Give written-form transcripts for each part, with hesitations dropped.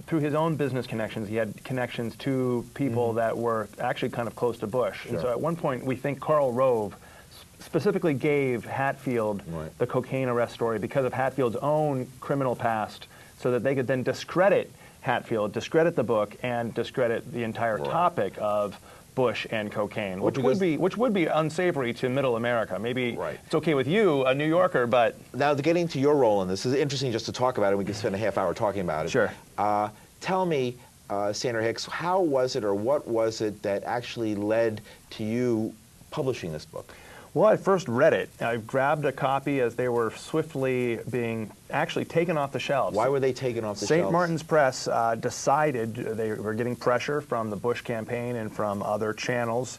through his own business connections, he had connections to people that were actually kind of close to Bush. Sure. And so at one point, we think Karl Rove specifically gave Hatfield the cocaine arrest story because of Hatfield's own criminal past, so that they could then discredit Hatfield, discredit the book, and discredit the entire topic of Bush and cocaine, which would be unsavory to middle America. Maybe it's okay with you, a New Yorker, but... Now, getting to your role in this is interesting just to talk about it. We could spend a half hour talking about it. Sure. Tell me, Sander Hicks, how was it or what was it that actually led to you publishing this book? Well, I first read it. I grabbed a copy as they were swiftly being actually taken off the shelves. Why were they taken off the shelves? St. Martin's Press decided they were getting pressure from the Bush campaign and from other channels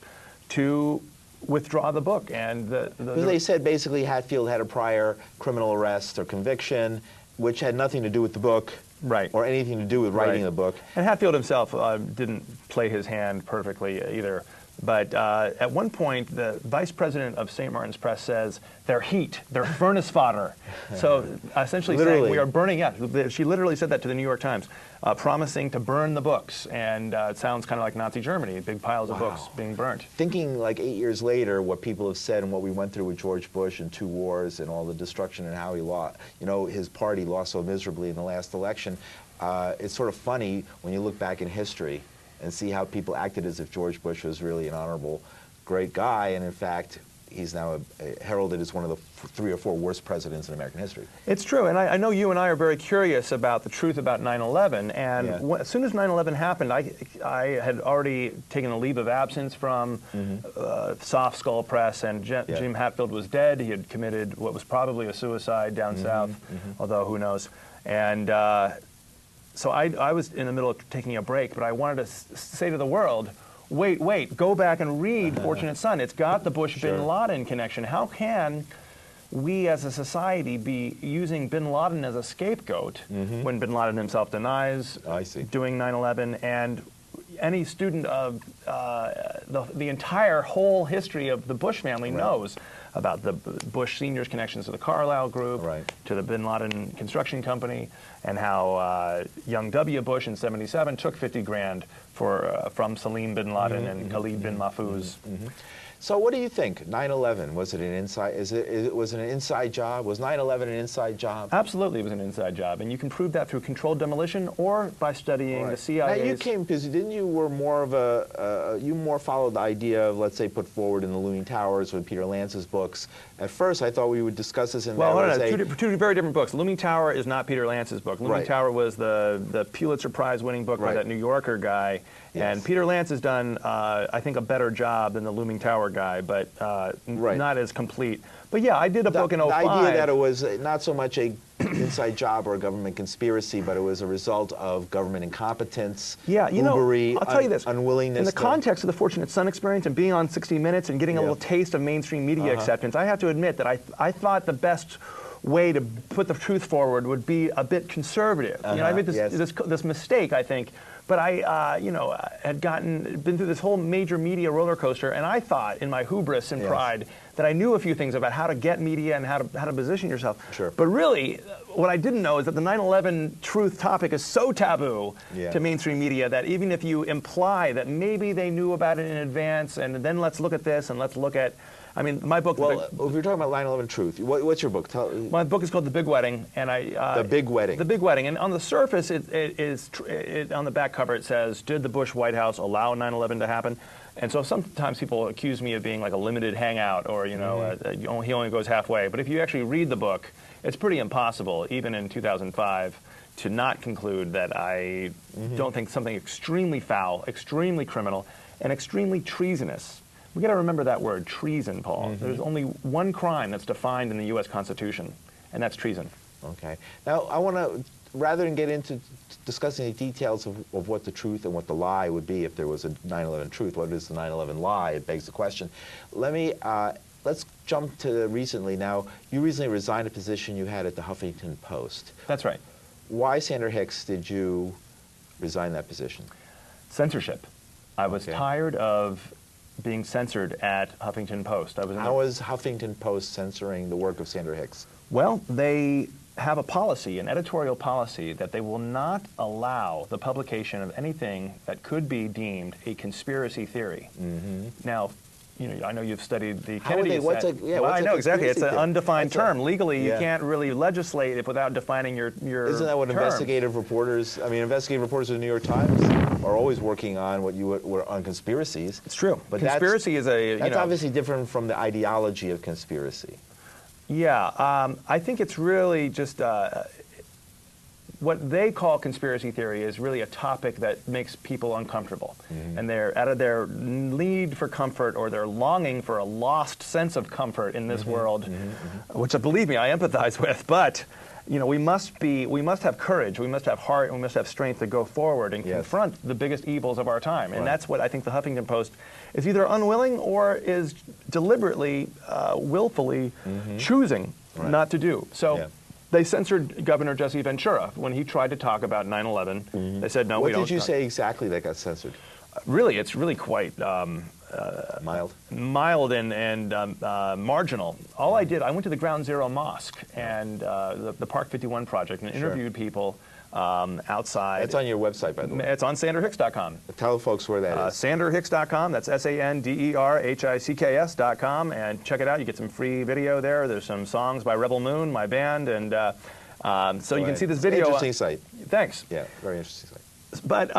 to withdraw the book. And they said basically Hatfield had a prior criminal arrest or conviction, which had nothing to do with the book. Or anything to do with writing the book. And Hatfield himself didn't play his hand perfectly either. But at one point, the vice president of St. Martin's Press says, they're heat, they're furnace fodder. So essentially saying we are burning, she literally said that to the New York Times, promising to burn the books. And it sounds kind of like Nazi Germany, big piles of books being burnt. Thinking like 8 years later, what people have said and what we went through with George Bush and 2 wars and all the destruction and how he lost, his party lost so miserably in the last election, it's sort of funny when you look back in history and see how people acted as if George Bush was really an honorable, great guy, and in fact, he's now heralded as one of the 3 or 4 worst presidents in American history. It's true, and I know you and I are very curious about the truth about 9/11, and as soon as 9/11 happened, I had already taken a leave of absence from Soft Skull Press, and Jim Hatfield was dead. He had committed what was probably a suicide down south, although who knows. And so I was in the middle of taking a break, but I wanted to say to the world, wait, go back and read Fortunate Son. It's got the Bush-Bin Laden connection. How can we as a society be using Bin Laden as a scapegoat when Bin Laden himself denies doing 9/11, and any student of the entire whole history of the Bush family knows about the Bush Senior's connections to the Carlyle Group, to the Bin Laden Construction Company, and how young W. Bush in '77 took 50 grand from Salim bin Laden and Khalid bin Mahfouz. So what do you think? 9/11, was it an inside? Was it an inside job? Was 9/11 an inside job? Absolutely, it was an inside job, and you can prove that through controlled demolition or by studying the CIA's. Now you came because didn't you were more of you more followed the idea of, let's say, put forward in the Looming Towers with Peter Lance's books. At first, I thought we would discuss this in two very different books. Looming Tower is not Peter Lance's book. Looming Tower was the Pulitzer Prize winning book by that New Yorker guy. And Peter Lance has done, I think, a better job than the Looming Tower guy, but not as complete. But yeah, I did a book in 2005. The idea that it was not so much a inside job or a government conspiracy, but it was a result of government incompetence, I'll tell you this, unwillingness. In the context of the Fortunate Son experience and being on 60 Minutes and getting a little taste of mainstream media acceptance, I have to admit that I thought the best way to put the truth forward would be a bit conservative. I made this mistake, I think. But I, had been through this whole major media roller coaster, and I thought, in my hubris and pride, that I knew a few things about how to get media and how to position yourself. But really, what I didn't know is that the 9/11 truth topic is so taboo to mainstream media that even if you imply that maybe they knew about it in advance, and then let's look at this and let's look at. I mean, my book. Well, if you're talking about 9/11 truth, what's your book? My book is called The Big Wedding, and The Big Wedding. The Big Wedding, and on the surface, on the back cover, it says, "Did the Bush White House allow 9/11 to happen?" And so sometimes people accuse me of being like a limited hangout, or he only goes halfway. But if you actually read the book, it's pretty impossible, even in 2005, to not conclude that I don't think something extremely foul, extremely criminal, and extremely treasonous. We got to remember that word, treason, Paul. There's only one crime that's defined in the U.S. Constitution, and that's treason. Okay. Now, I want to, rather than get into discussing the details of what the truth and what the lie would be if there was a 9/11 truth, what is the 9/11 lie? It begs the question. Let's jump to recently. Now, you recently resigned a position you had at the Huffington Post. That's right. Why, Sander Hicks, did you resign that position? Censorship. I was tired of being censored at Huffington Post. How is Huffington Post censoring the work of Sander Hicks? Well, they have a policy, an editorial policy, that they will not allow the publication of anything that could be deemed a conspiracy theory. Now, I know you've studied the Kennedy. I know exactly. It's an undefined term. Legally, you can't really legislate it without defining your Isn't that what terms. investigative reporters? I mean, investigative reporters of the New York Times are always working on what you were on conspiracies. It's true. But conspiracy is a. That's obviously different from the ideology of conspiracy. Yeah, I think it's really just what they call conspiracy theory is really a topic that makes people uncomfortable. And they're out of their need for comfort, or they're longing for a lost sense of comfort in this world, which, believe me, I empathize with. But we must have courage, we must have heart, and we must have strength to go forward and confront the biggest evils of our time. And that's what I think the Huffington Post is either unwilling or is deliberately, willfully choosing not to do. So they censored Governor Jesse Ventura when he tried to talk about 9/11. They said, no, we don't. What did you say exactly that got censored? Really, it's really quite mild and marginal. All I did, I went to the Ground Zero Mosque and the Park 51 project and interviewed people outside. It's on your website, by the way. It's on SanderHicks.com. Tell folks where that is. SanderHicks.com. That's SanderHicks.com, and check it out. You get some free video there. There's some songs by Rebel Moon, my band, and so you can see this video. Interesting site. Thanks. Yeah, very interesting site. But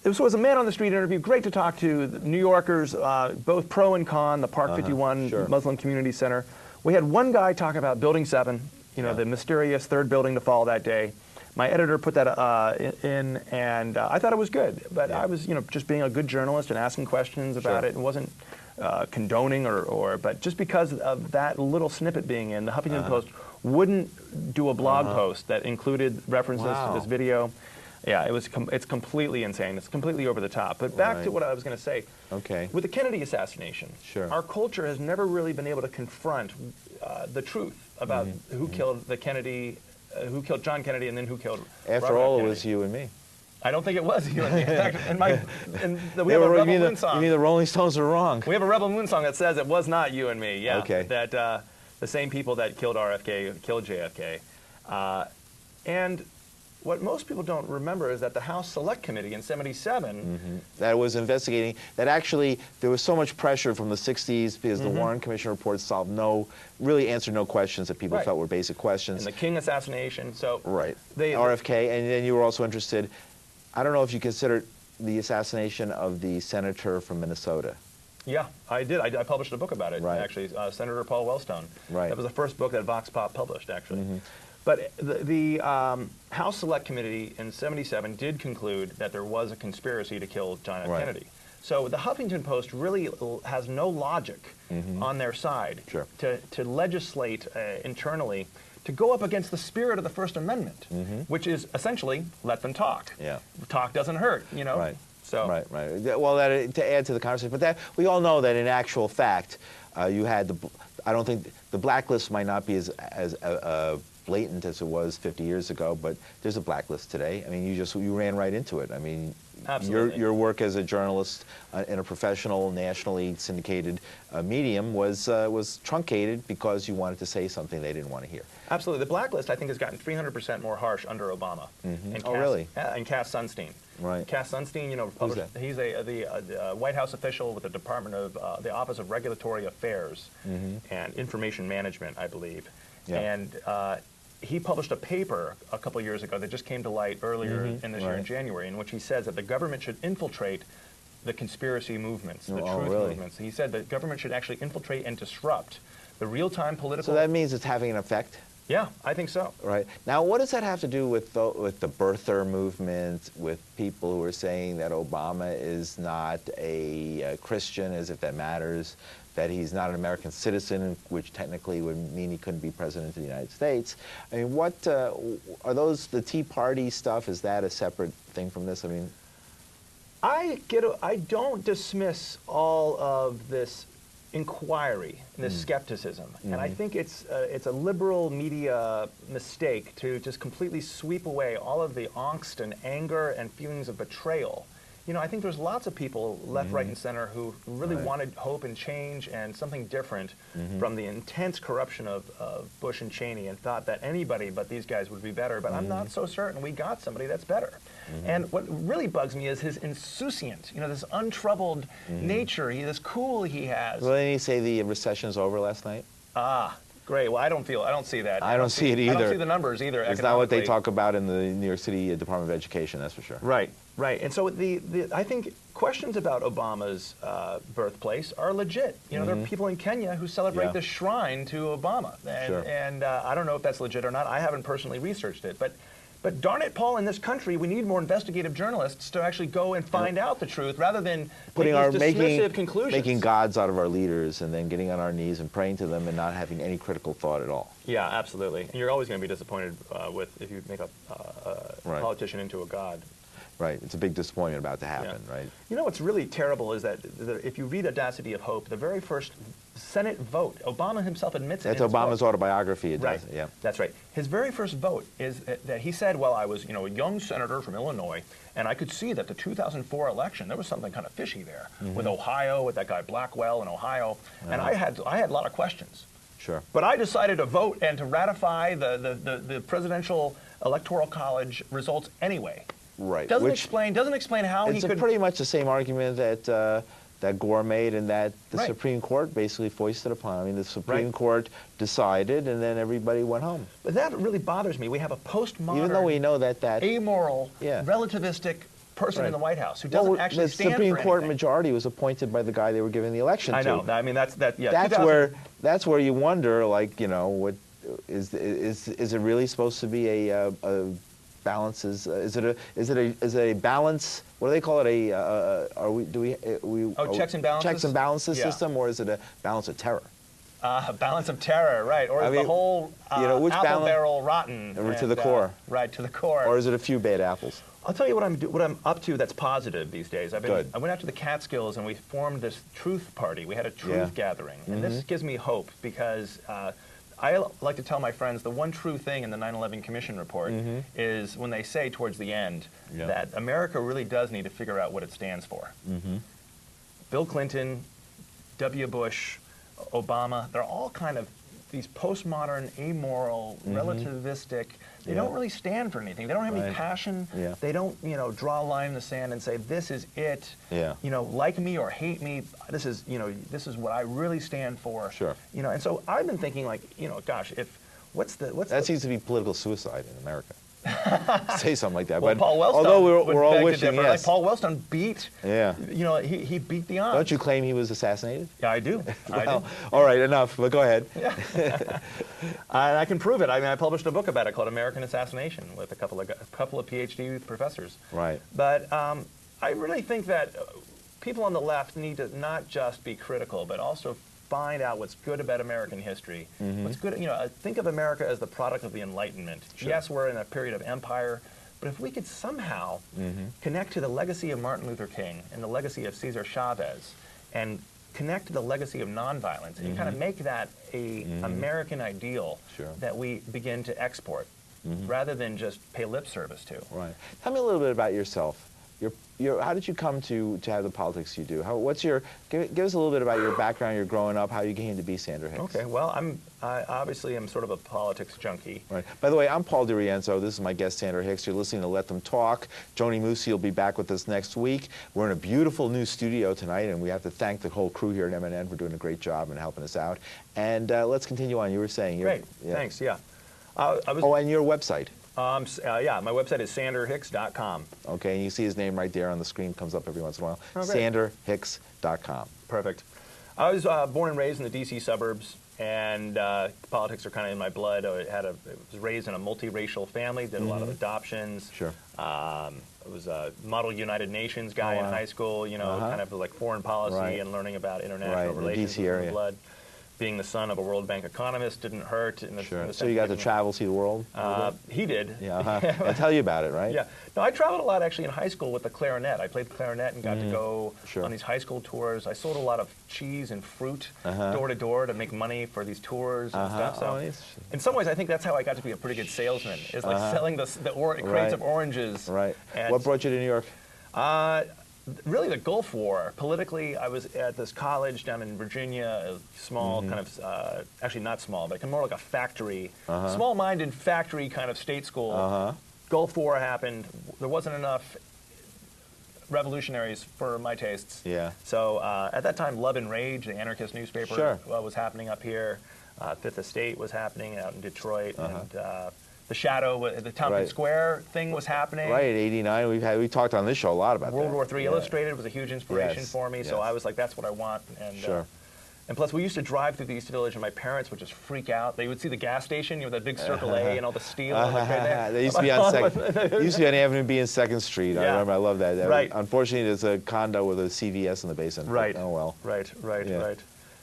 this was a man-on-the-street interview. Great to talk to New Yorkers, both pro and con, the Park 51 Muslim Community Center. We had one guy talk about Building 7, the mysterious third building to fall that day. My editor put that in, and I thought it was good. But I was, just being a good journalist and asking questions about it. It wasn't condoning but just because of that little snippet being in, the Huffington Post wouldn't do a blog post that included references to this video. Yeah, it's completely insane. It's completely over the top. But back to what I was going to say. Okay. With the Kennedy assassination, our culture has never really been able to confront the truth about who killed who killed John Kennedy and then who killed After all, Kennedy. it was you and me. I don't think it was you and me. In fact, we have a you Rebel mean Moon song. You mean the Rolling Stones are wrong? We have a Rebel Moon song that says it was not you and me. Yeah. Okay. That the same people that killed RFK killed JFK. And what most people don't remember is that the House Select Committee in '77 that was investigating, that actually there was so much pressure from the 60s because the Warren Commission report really answered no questions that people felt were basic questions. And the King assassination. So RFK, and then you were also interested, I don't know if you considered the assassination of the senator from Minnesota. Yeah, I did. I published a book about it, actually, Senator Paul Wellstone. That was the first book that Vox Pop published, actually. But the House Select Committee in '77 did conclude that there was a conspiracy to kill John F. Kennedy. So the Huffington Post really has no logic on their side to legislate internally to go up against the spirit of the First Amendment, which is essentially let them talk. Talk doesn't hurt, So. Right. Well, to add to the conversation, but that we all know that in actual fact, you had I don't think the blacklist might not be as blatant as it was 50 years ago, but there's a blacklist today. I mean, you ran right into it. I mean, your work as a journalist in a professional, nationally syndicated medium was truncated because you wanted to say something they didn't want to hear. Absolutely. The blacklist, I think, has gotten 300% more harsh under Obama. And really? And Cass Sunstein. Right. Cass Sunstein, he's the White House official with the Department of the Office of Regulatory Affairs and Information Management, I believe. And he published a paper a couple years ago that just came to light earlier in this year in January, in which he says that the government should infiltrate the conspiracy movements, the truth movements. He said that government should actually infiltrate and disrupt the real-time political... So that means it's having an effect? Yeah, I think so. Right. Now, what does that have to do with the birther movement, with people who are saying that Obama is not a Christian, as if that matters, that he's not an American citizen, which technically would mean he couldn't be president of the United States? I mean, what are those, the Tea Party stuff, is that a separate thing from this? I mean... I don't dismiss all of this inquiry, this skepticism, and I think it's a liberal media mistake to just completely sweep away all of the angst and anger and feelings of betrayal you know, I think there's lots of people, left, right, and center, who really wanted hope and change and something different from the intense corruption of Bush and Cheney, and thought that anybody but these guys would be better. But I'm not so certain we got somebody that's better. And what really bugs me is his insouciant, you know, this untroubled nature, this cool he has. Well, didn't he say the recession's over last night? Ah. Great. Well, I don't see that. I don't see it either. I don't see the numbers either. It's not what they talk about in the New York City Department of Education, that's for sure. Right, right. And so I think questions about Obama's birthplace are legit. You know, there are people in Kenya who celebrate the shrine to Obama. And I don't know if that's legit or not. I haven't personally researched it. But darn it, Paul, in this country, we need more investigative journalists to actually go and find out the truth rather than dismissive conclusions. Making gods out of our leaders and then getting on our knees and praying to them and not having any critical thought at all. Yeah, absolutely. And you're always going to be disappointed if you make a politician into a god. Right. It's a big disappointment about to happen, right? You know what's really terrible is that if you read Audacity of Hope, the very first Senate vote, Obama himself admits it. That's Obama's autobiography. It right. does. Yeah. That's right. His very first vote is that he said, well, I was, you know, a young senator from Illinois, and I could see that the 2004 election, there was something kind of fishy there with Ohio, with that guy Blackwell in Ohio, and I had a lot of questions. Sure. But I decided to vote and to ratify the presidential electoral college results anyway. Right. Doesn't explain how he could. It's pretty much the same argument that Gore made and that the Right. Supreme Court basically foisted upon. I mean, the Supreme Court decided, and then everybody went home. But that really bothers me. We have a postmodern, even though we know that amoral, relativistic person in the White House who doesn't actually stand for anything. The Supreme Court majority was appointed by the guy they were giving the election to. I know. I mean, that's. That's where you wonder, like, you know, what is it really supposed to be a balances? Is it a balance? What do they call it? Checks and balances. Checks and balances system, or is it a balance of terror? Balance of terror, right? Or is the whole which apple barrel rotten? Or to the core. Right, to the core. Or is it a few bad apples? I'll tell you what I'm up to that's positive these days. I went out to the Catskills and we formed this truth party. We had a truth gathering, and this gives me hope because. I like to tell my friends the one true thing in the 9/11 Commission report is when they say towards the end that America really does need to figure out what it stands for. Bill Clinton, W. Bush, Obama, they're all kind of these postmodern, amoral, relativistic. They don't really stand for anything. They don't have any passion. They don't, you know, draw a line in the sand and say, this is it. You know, like me or hate me. This is, you know, this is what I really stand for. Sure. You know, and so I've been thinking, like, you know, gosh, that seems to be political suicide in America. Say something like that. Well, but Paul Wellstone although we're all wishing, like Paul Wellstone beat. Yeah. You know, he beat the odds. Don't you claim he was assassinated? Yeah, I do. Well, all right, enough. But go ahead. Yeah. I can prove it. I mean, I published a book about it called American Assassination with a couple of PhD professors. Right. But I really think that people on the left need to not just be critical, but also find out what's good about American history. What's good, you know, think of America as the product of the Enlightenment. Sure. Yes, we're in a period of empire, but if we could somehow connect to the legacy of Martin Luther King and the legacy of Cesar Chavez and connect to the legacy of nonviolence and kind of make that a American ideal that we begin to export rather than just pay lip service to. Right. Tell me a little bit about yourself. How did you come to have the politics you do? Give us a little bit about your background, your growing up, how you came to be Sander Hicks. Okay, well, I obviously am sort of a politics junkie. Right. By the way, I'm Paul DiRienzo. This is my guest, Sander Hicks. You're listening to Let Them Talk. Joni Musi will be back with us next week. We're in a beautiful new studio tonight, and we have to thank the whole crew here at MNN for doing a great job and helping us out. And let's continue on. You were saying. Great. Thanks, yeah. And your website. Yeah, my website is sanderhicks.com. Okay, and you see his name right there on the screen, comes up every once in a while. Oh, great. sanderhicks.com. Perfect. I was born and raised in the D.C. suburbs, and politics are kind of in my blood. I was raised in a multiracial family, did a lot of adoptions. Sure. I was a model United Nations guy in high school, you know, kind of like foreign policy and learning about international relations in the DC area. Blood. Being the son of a World Bank economist didn't hurt. So you got to travel, see the world? He did. Yeah, I'll tell you about it, right? Yeah. No, I traveled a lot actually in high school with the clarinet. I played clarinet and got to go on these high school tours. I sold a lot of cheese and fruit door to door to make money for these tours and stuff. So in some ways, I think that's how I got to be a pretty good salesman. Is like selling the crates of oranges. Right. And what brought you to New York? really the Gulf War. Politically, I was at this college down in Virginia, a small kind of, actually not small, but more like a factory, small-minded factory kind of state school. Gulf War happened. There wasn't enough revolutionaries for my tastes. Yeah. So at that time, Love and Rage, the anarchist newspaper, was happening up here. Fifth Estate was happening out in Detroit, and the Shadow, the Tompkins Square thing was happening. Right, '89. We talked on this show a lot about World that. War III Illustrated was a huge inspiration for me. So I was like, that's what I want. And and plus, we used to drive through the East Village, and my parents would just freak out. They would see the gas station, that big Circle A and all the steel. Like right there. They used to be on used to be on Avenue B and 2nd Street. I remember. I love that. Right. Unfortunately, there's a condo with a CVS in the basement. Right. Oh well. Right.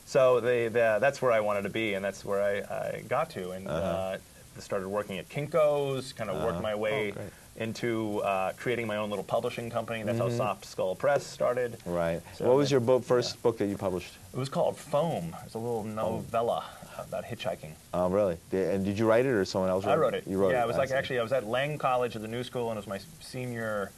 So that's where I wanted to be, and that's where I got to, and started working at Kinko's. Kind of worked my way into creating my own little publishing company. That's how Soft Skull Press started. Right. So what was your first book that you published? It was called Foam. It was a little novella about hitchhiking. Oh, really? And did you write it, or someone else wrote it? I wrote it. You wrote it? Yeah, it was actually, I was at Lang College at the New School, and it was my senior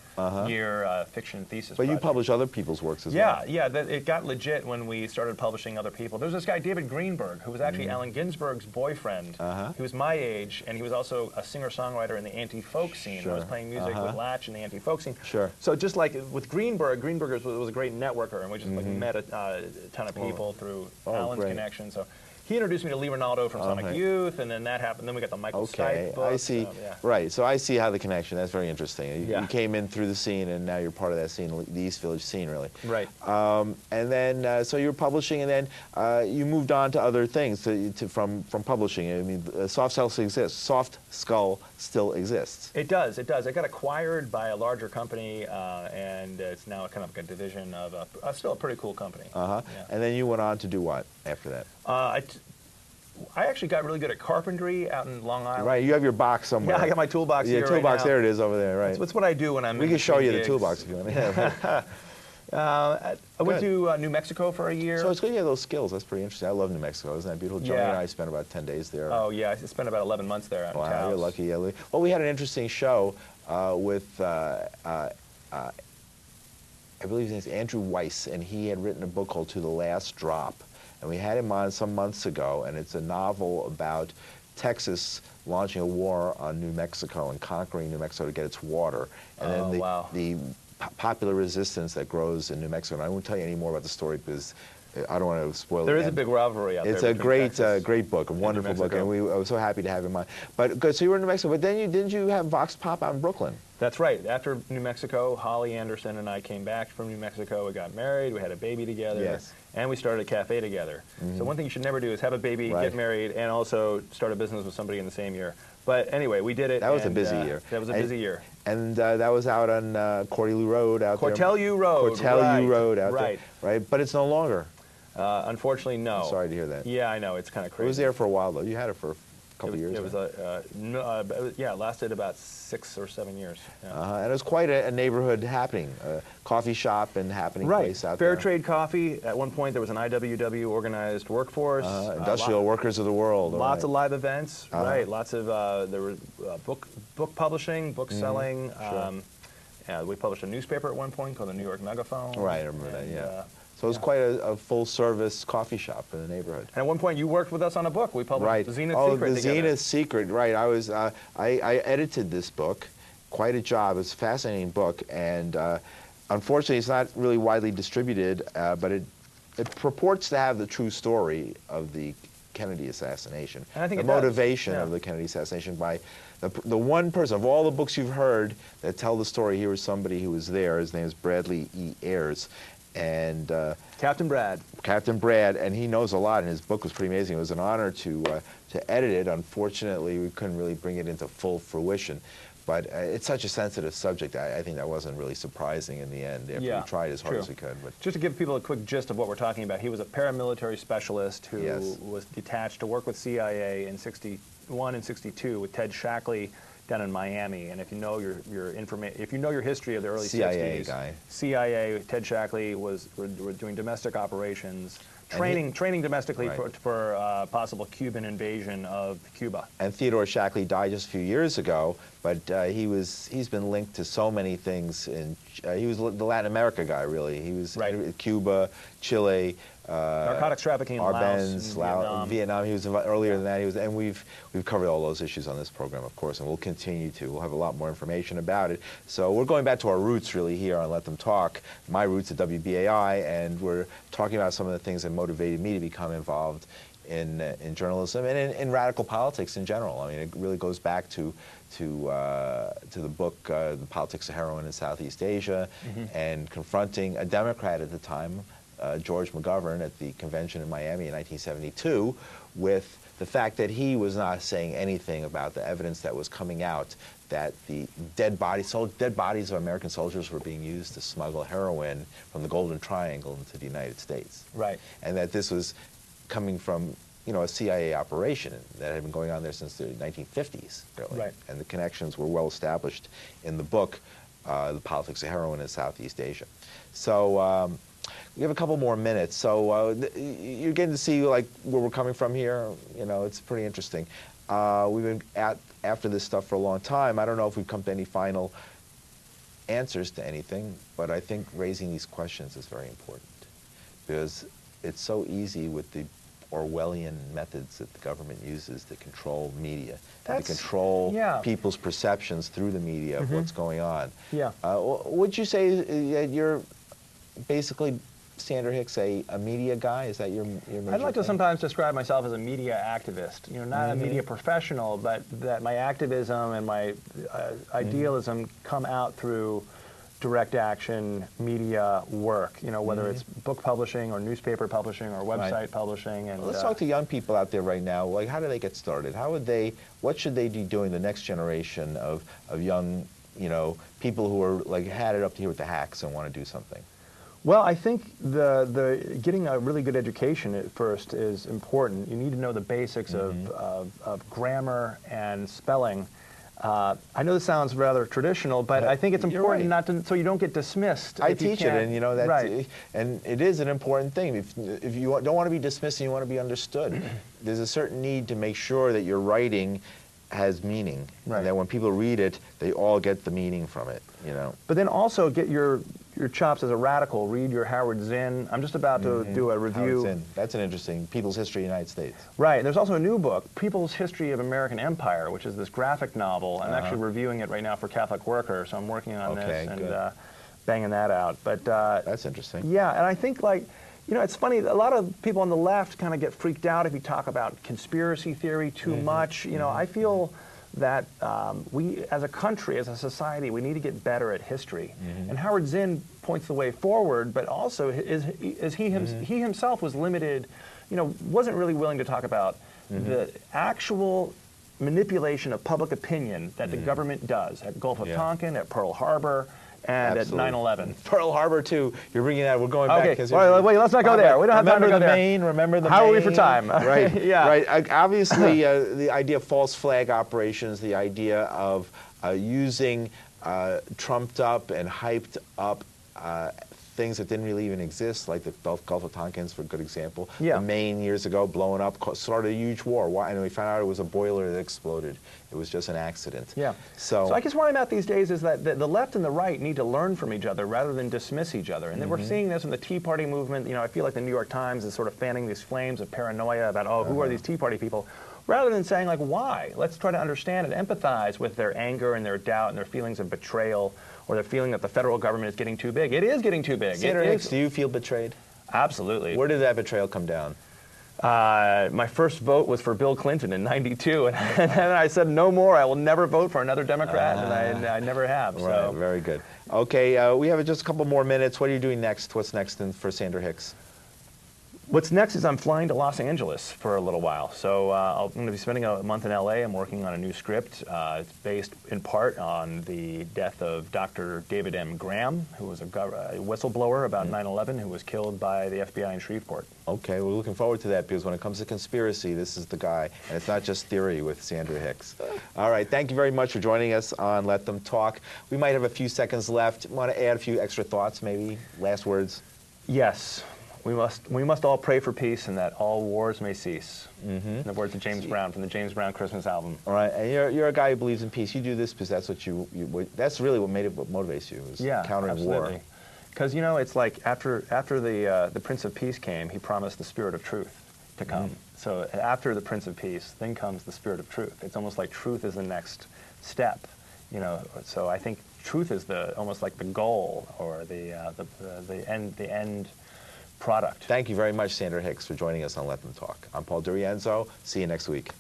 year fiction thesis But project. you publish other people's works as well. Yeah, it got legit when we started publishing other people. There was this guy, David Greenberg, who was actually Allen Ginsberg's boyfriend. He was my age, and he was also a singer-songwriter in the anti-folk scene. I was playing music with Latch in the anti-folk scene. So just like with Greenberg was a great networker, and we just like met a ton of people through Allen's connection. So he introduced me to Lee Ronaldo from Sonic Youth, and then that happened. Then we got the Michael Stipe book. I see. So, Right. So I see how the connection. That's very interesting. You came in through the scene, and now you're part of that scene, the East Village scene, really. Right. And then, so you were publishing, and then you moved on to other things from publishing. I mean, Soft Skull exists. Soft Skull still exists. It does. It does. It got acquired by a larger company, and it's now kind of like a division of still a pretty cool company. And then you went on to do what after that? I actually got really good at carpentry out in Long Island. Right, you have your box somewhere. Yeah, I got my toolbox here toolbox, right now. there it is over there, right. That's what I do when I'm We can show you the gigs. toolbox if you want. I went to New Mexico for a year. So it's good you have those skills. That's pretty interesting. I love New Mexico. Isn't that beautiful? Johnny and I spent about 10 days there. Oh, yeah. I spent about 11 months there out in Taos. You're lucky. Yeah. Well, we had an interesting show with, I believe his name's Andrew Weiss, and he had written a book called To the Last Drop. And we had him on some months ago, and it's a novel about Texas launching a war on New Mexico and conquering New Mexico to get its water. And then the popular resistance that grows in New Mexico. And I won't tell you any more about the story because I don't want to spoil it. There is a big rivalry out there. It's a great book, a wonderful book, and I was so happy to have him on. But good, so you were in New Mexico, but then didn't you have Vox Pop Out in Brooklyn? That's right. After New Mexico, Holly Anderson and I came back from New Mexico. We got married. We had a baby together. And we started a cafe together. So one thing you should never do is have a baby, get married, and also start a business with somebody in the same year. But anyway, we did it. That was a busy year. That was a busy year. And that was out on Cortelyou Road out there. Cortelyou Road. Cortelyou Road out there. Right. But it's no longer. Unfortunately, no. I'm sorry to hear that. Yeah, I know. It's kind of crazy. It was there for a while, though. You had it for a couple years. It was it lasted about 6 or 7 years. Yeah. And it was quite a neighborhood happening, coffee shop and happening place out Fair there. Trade coffee. At one point, there was an IWW organized workforce. Industrial workers of the world. Lots of live events. Right. Lots of there were book publishing, book selling. We published a newspaper at one point called the New York Megaphone. Right. I remember that. Yeah. So it was quite a full-service coffee shop in the neighborhood. And at one point, you worked with us on a book. We published The Zenith Secret the together. Zenith Secret, right. I edited this book. Quite a job. It's a fascinating book. And unfortunately, it's not really widely distributed, but it purports to have the true story of the Kennedy assassination. And I think the motivation of the Kennedy assassination by the one person. Of all the books you've heard that tell the story, here was somebody who was there. His name is Bradley E. Ayers. And Captain Brad, and he knows a lot, and his book was pretty amazing. It was an honor to edit it. Unfortunately, we couldn't really bring it into full fruition, but it's such a sensitive subject. I think that wasn't really surprising in the end. After we tried as hard as we could. But just to give people a quick gist of what we're talking about, he was a paramilitary specialist who was detached to work with CIA in '61 and '62 with Ted Shackley down in Miami. And if you know your history of the early CIA 60s, guy. CIA, Ted Shackley were doing domestic operations, training domestically for possible Cuban invasion of Cuba. And Theodore Shackley died just a few years ago, but he's been linked to so many things. He was the Latin America guy, really. He was in Cuba, Chile, narcotics trafficking in Arbenz, Laos, Vietnam. He was earlier than that. And we've covered all those issues on this program, of course, and we'll continue to. We'll have a lot more information about it. So we're going back to our roots, really, here on Let Them Talk. My roots at WBAI, and we're talking about some of the things that motivated me to become involved in journalism and in radical politics in general. I mean, it really goes back to the book, The Politics of Heroin in Southeast Asia, and confronting a Democrat at the time, George McGovern, at the convention in Miami in 1972, with the fact that he was not saying anything about the evidence that was coming out that the dead bodies of American soldiers were being used to smuggle heroin from the Golden Triangle into the United States. Right. And that this was coming from, a CIA operation that had been going on there since the 1950s, really. Right. And the connections were well established in the book, The Politics of Heroin in Southeast Asia. So we have a couple more minutes. So you're getting to see where we're coming from here. It's pretty interesting. We've been after this stuff for a long time. I don't know if we've come to any final answers to anything, but I think raising these questions is very important, because it's so easy with the Orwellian methods that the government uses to control media, to control people's perceptions through the media of what's going on. Yeah. Would you say that you're basically, Sander Hicks, a media guy? Is that your major I'd like to thing? sometimes describe myself as a media activist. Not a media professional, but that my activism and my idealism come out through direct action media work, whether it's book publishing or newspaper publishing or website publishing. And let's talk to young people out there right now. How do they get started? What should they be doing, the next generation of young, people who are had it up to here with the hacks and want to do something? Well, I think the getting a really good education at first is important. You need to know the basics of grammar and spelling. I know this sounds rather traditional, but I think it's important not to, so you don't get dismissed. I teach it, and that's and it is an important thing. If you don't want to be dismissed and you want to be understood, there's a certain need to make sure that your writing has meaning, and that when people read it, they all get the meaning from it. But then also get your chops as a radical. Read your Howard Zinn. I'm just about to do a review. Howard Zinn. That's an interesting People's History of the United States. Right. There's also a new book, People's History of American Empire, which is this graphic novel. I'm actually reviewing it right now for Catholic Worker, so I'm working on this and banging that out. But that's interesting. Yeah, and I think it's funny, a lot of people on the left kind of get freaked out if you talk about conspiracy theory too much. I feel that we, as a country, as a society, we need to get better at history. And Howard Zinn points the way forward, but also he himself was limited, wasn't really willing to talk about the actual manipulation of public opinion that the government does at Gulf of Tonkin, at Pearl Harbor, and at 9/11. Pearl Harbor, too. You're bringing that. We're going back. Okay. Wait, let's not go there. We don't have time to go there. Remember the How are we for time? Right. Yeah. Right. Obviously, the idea of false flag operations, the idea of using trumped up and hyped up things that didn't really even exist, like the Gulf of Tonkin's, for a good example. Yeah. The Maine years ago, blowing up, started a huge war. Why? And we found out it was a boiler that exploded. It was just an accident. Yeah. So I guess where I'm at these days is that the left and the right need to learn from each other rather than dismiss each other. And then we're seeing this in the Tea Party movement. I feel like the New York Times is sort of fanning these flames of paranoia about, who are these Tea Party people? Rather than saying, why? Let's try to understand and empathize with their anger and their doubt and their feelings of betrayal, or their feeling that the federal government is getting too big. It is getting too big. Sander Hicks, do you feel betrayed? Absolutely. Where did that betrayal come down? My first vote was for Bill Clinton in '92, and then I said, no more. I will never vote for another Democrat, and I never have. Right, so. very good. Okay, we have just a couple more minutes. What are you doing next? What's next for Sander Hicks? What's next is I'm flying to Los Angeles for a little while. So I'm going to be spending a month in LA. I'm working on a new script. It's based in part on the death of Dr. David M. Graham, who was a whistleblower about 9/11, who was killed by the FBI in Shreveport. Okay, we're looking forward to that, because when it comes to conspiracy, this is the guy, and it's not just theory with Sander Hicks. All right, thank you very much for joining us on Let Them Talk. We might have a few seconds left. Want to add a few extra thoughts, maybe? Last words? Yes. We must all pray for peace and that all wars may cease. In the words of James Brown from the James Brown Christmas album. All right, and you're a guy who believes in peace. You do this because that's what that's really what motivates you, is countering war. Because it's like after the Prince of Peace came, he promised the Spirit of Truth to come. So after the Prince of Peace, then comes the Spirit of Truth. It's almost like truth is the next step. So I think truth is almost like the goal, or the end product. Thank you very much, Sander Hicks, for joining us on Let Them Talk. I'm Paul Durienzo. See you next week.